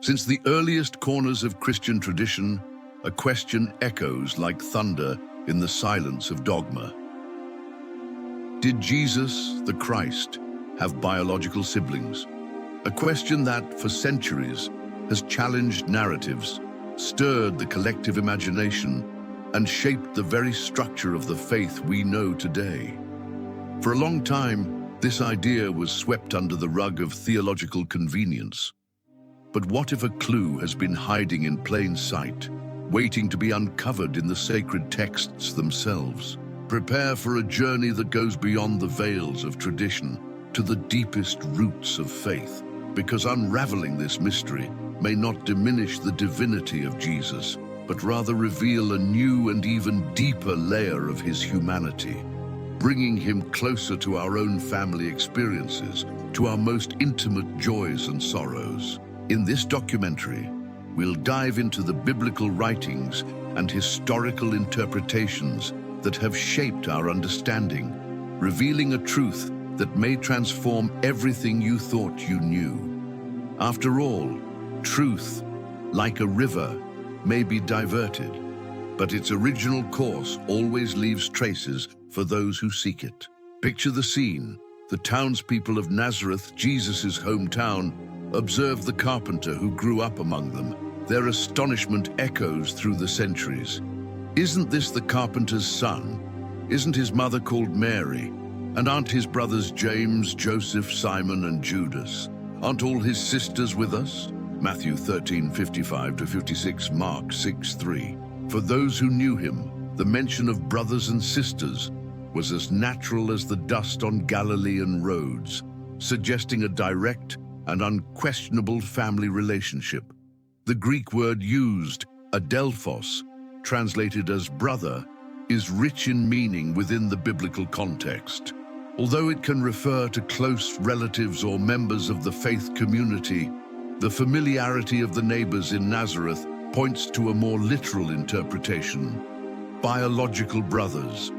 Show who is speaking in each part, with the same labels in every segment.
Speaker 1: Since the earliest corners of Christian tradition, a question echoes like thunder in the silence of dogma. Did Jesus, the Christ, have biological siblings? A question that, for centuries, has challenged narratives, stirred the collective imagination, and shaped the very structure of the faith we know today. For a long time, this idea was swept under the rug of theological convenience. But what if a clue has been hiding in plain sight, waiting to be uncovered in the sacred texts themselves? Prepare for a journey that goes beyond the veils of tradition to the deepest roots of faith, because unraveling this mystery may not diminish the divinity of Jesus, but rather reveal a new and even deeper layer of his humanity, bringing him closer to our own family experiences, to our most intimate joys and sorrows. In this documentary, we'll dive into the biblical writings and historical interpretations that have shaped our understanding, revealing a truth that may transform everything you thought you knew. After all, truth, like a river, may be diverted, but its original course always leaves traces for those who seek it. Picture the scene. The townspeople of Nazareth, Jesus' hometown, observe the carpenter who grew up among them. Their astonishment echoes through the centuries. Isn't this the carpenter's son? Isn't his mother called Mary? And aren't his brothers James, Joseph, Simon, and Judas? Aren't all his sisters with us? Matthew 13:55-56, Mark 6:3. For those who knew him, the mention of brothers and sisters was as natural as the dust on Galilean roads, suggesting a direct and unquestionable family relationship. The Greek word used, adelphos, translated as brother, is rich in meaning within the biblical context. Although it can refer to close relatives or members of the faith community, the familiarity of the neighbors in Nazareth points to a more literal interpretation: biological brothers.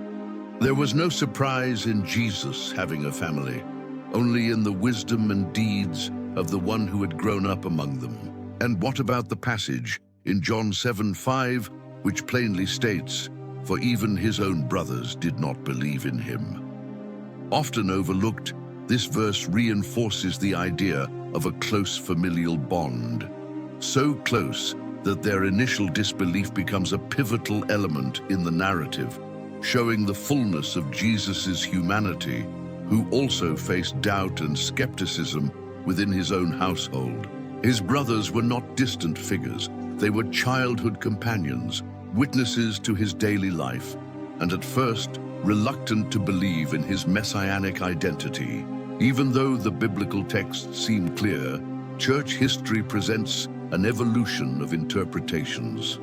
Speaker 1: There was no surprise in Jesus having a family, only in the wisdom and deeds of the one who had grown up among them. And what about the passage in John 7:5, which plainly states, "For even his own brothers did not believe in him"? Often overlooked, this verse reinforces the idea of a close familial bond. So close that their initial disbelief becomes a pivotal element in the narrative, showing the fullness of Jesus' humanity, who also faced doubt and skepticism within his own household. His brothers were not distant figures. They were childhood companions, witnesses to his daily life, and at first reluctant to believe in his messianic identity. Even though the biblical texts seem clear, church history presents an evolution of interpretations.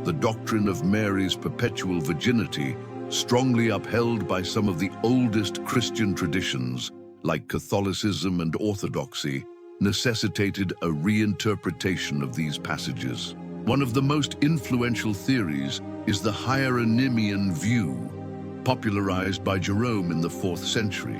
Speaker 1: The doctrine of Mary's perpetual virginity, strongly upheld by some of the oldest Christian traditions, like Catholicism and Orthodoxy, necessitated a reinterpretation of these passages. One of the most influential theories is the Hieronymian view, popularized by Jerome in the 4th century.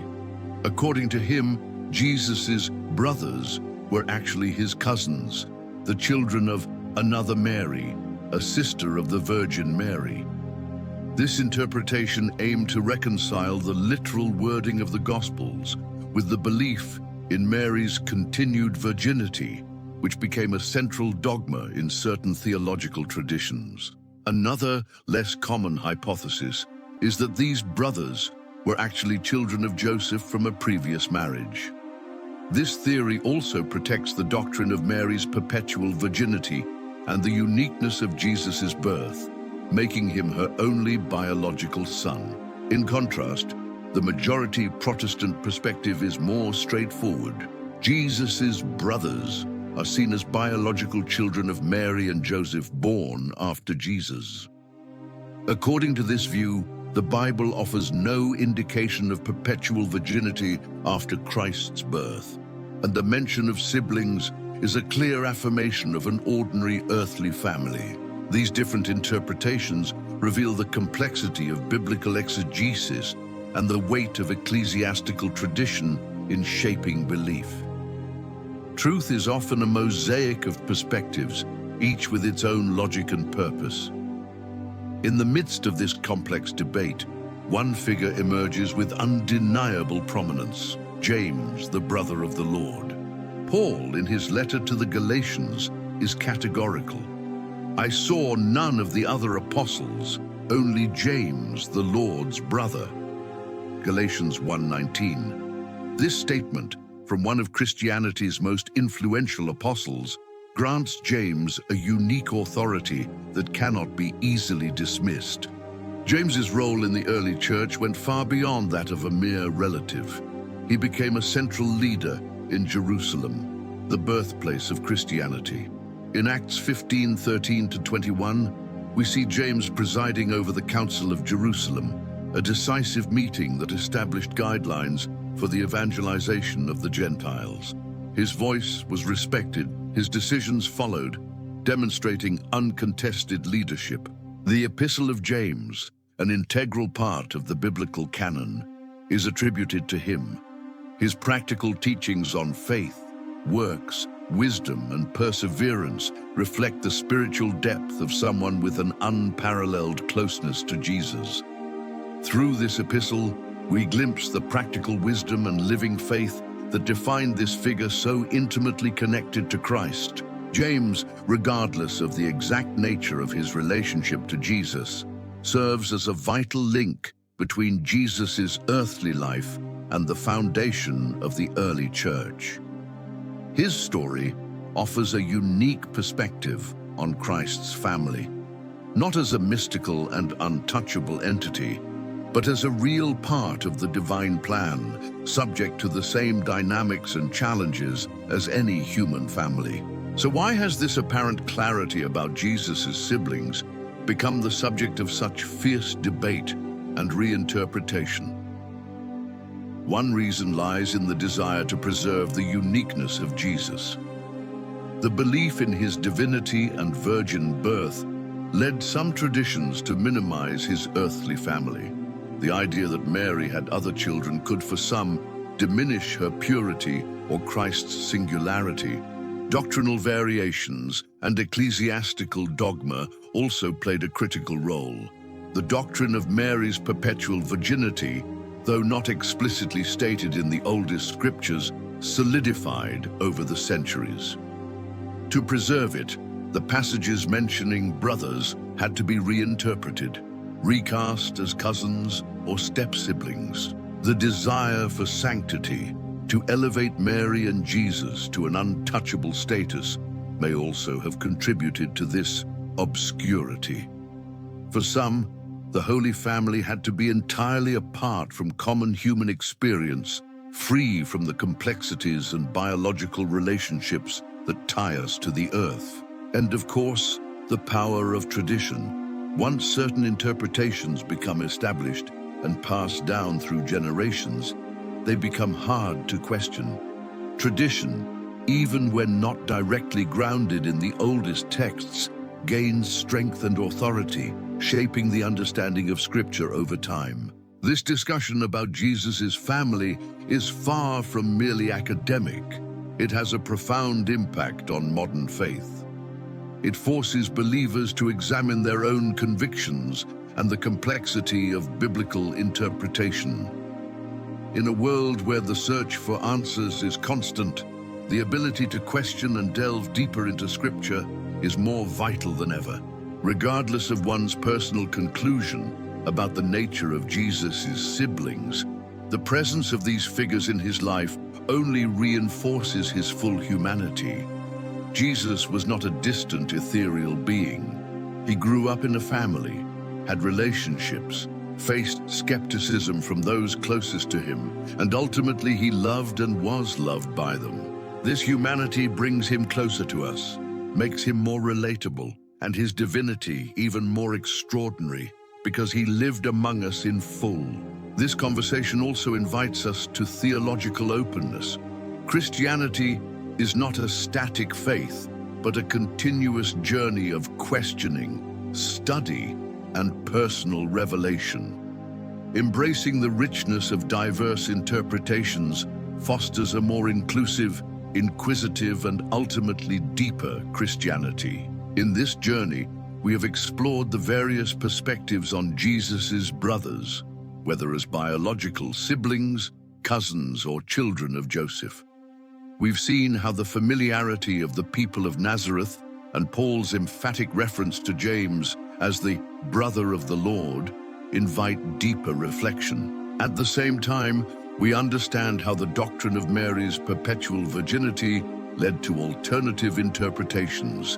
Speaker 1: According to him, Jesus' brothers were actually his cousins, the children of another Mary, a sister of the Virgin Mary. This interpretation aimed to reconcile the literal wording of the Gospels with the belief in Mary's continued virginity, which became a central dogma in certain theological traditions. Another, less common hypothesis is that these brothers were actually children of Joseph from a previous marriage. This theory also protects the doctrine of Mary's perpetual virginity and the uniqueness of Jesus' birth, making him her only biological son. In contrast, the majority Protestant perspective is more straightforward. Jesus' brothers are seen as biological children of Mary and Joseph born after Jesus. According to this view, the Bible offers no indication of perpetual virginity after Christ's birth, and the mention of siblings is a clear affirmation of an ordinary earthly family. These different interpretations reveal the complexity of biblical exegesis and the weight of ecclesiastical tradition in shaping belief. Truth is often a mosaic of perspectives, each with its own logic and purpose. In the midst of this complex debate, one figure emerges with undeniable prominence: James, the brother of the Lord. Paul, in his letter to the Galatians, is categorical. "I saw none of the other apostles, only James, the Lord's brother." Galatians 1:19. This statement, from one of Christianity's most influential apostles, grants James a unique authority that cannot be easily dismissed. James's role in the early church went far beyond that of a mere relative. He became a central leader in Jerusalem, the birthplace of Christianity. In Acts 15:13-21, we see James presiding over the Council of Jerusalem, a decisive meeting that established guidelines for the evangelization of the Gentiles. His voice was respected, his decisions followed, demonstrating uncontested leadership. The Epistle of James, an integral part of the biblical canon, is attributed to him. His practical teachings on faith, works, wisdom, and perseverance reflect the spiritual depth of someone with an unparalleled closeness to Jesus. Through this epistle, we glimpse the practical wisdom and living faith that defined this figure so intimately connected to Christ. James, regardless of the exact nature of his relationship to Jesus, serves as a vital link between Jesus' earthly life and the foundation of the early church. His story offers a unique perspective on Christ's family, not as a mystical and untouchable entity, but as a real part of the divine plan, subject to the same dynamics and challenges as any human family. So why has this apparent clarity about Jesus' siblings become the subject of such fierce debate and reinterpretation? One reason lies in the desire to preserve the uniqueness of Jesus. The belief in his divinity and virgin birth led some traditions to minimize his earthly family. The idea that Mary had other children could, for some, diminish her purity or Christ's singularity. Doctrinal variations and ecclesiastical dogma also played a critical role. The doctrine of Mary's perpetual virginity, though not explicitly stated in the oldest scriptures, solidified over the centuries. To preserve it, the passages mentioning brothers had to be reinterpreted, recast as cousins or step-siblings. The desire for sanctity, to elevate Mary and Jesus to an untouchable status, may also have contributed to this obscurity. For some, the Holy Family had to be entirely apart from common human experience, free from the complexities and biological relationships that tie us to the earth. And of course, the power of tradition. Once certain interpretations become established and passed down through generations, they become hard to question. Tradition, even when not directly grounded in the oldest texts, gains strength and authority, shaping the understanding of Scripture over time. This discussion about Jesus' family is far from merely academic. It has a profound impact on modern faith. It forces believers to examine their own convictions and the complexity of biblical interpretation. In a world where the search for answers is constant, the ability to question and delve deeper into Scripture is more vital than ever. Regardless of one's personal conclusion about the nature of Jesus' siblings, the presence of these figures in his life only reinforces his full humanity. Jesus was not a distant, ethereal being. He grew up in a family, had relationships, faced skepticism from those closest to him, and ultimately he loved and was loved by them. This humanity brings him closer to us, makes him more relatable, and his divinity even more extraordinary, because he lived among us in full. This conversation also invites us to theological openness. Christianity is not a static faith, but a continuous journey of questioning, study, and personal revelation. Embracing the richness of diverse interpretations fosters a more inclusive inquisitive, and ultimately deeper Christianity. In this journey, we have explored the various perspectives on Jesus's brothers, whether as biological siblings, cousins, or children of Joseph. We've seen how the familiarity of the people of Nazareth and Paul's emphatic reference to James as the brother of the Lord invite deeper reflection. At the same time, we understand how the doctrine of Mary's perpetual virginity led to alternative interpretations,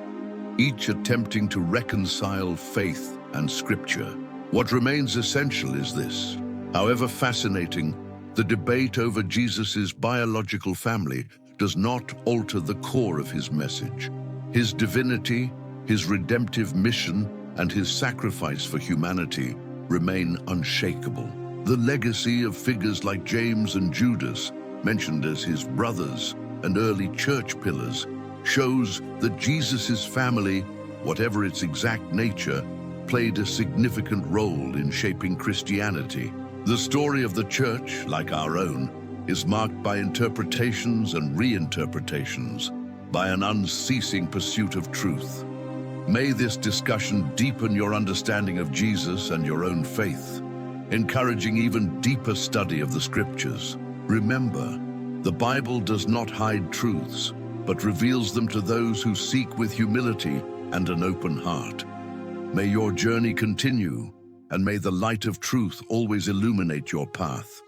Speaker 1: each attempting to reconcile faith and scripture. What remains essential is this: however fascinating, the debate over Jesus's biological family does not alter the core of his message. His divinity, his redemptive mission, and his sacrifice for humanity remain unshakable. The legacy of figures like James and Judas, mentioned as his brothers and early church pillars, shows that Jesus's family, whatever its exact nature, played a significant role in shaping Christianity. The story of the church, like our own, is marked by interpretations and reinterpretations, by an unceasing pursuit of truth. May this discussion deepen your understanding of Jesus and your own faith, encouraging even deeper study of the scriptures. Remember, the Bible does not hide truths, but reveals them to those who seek with humility and an open heart. May your journey continue, and may the light of truth always illuminate your path.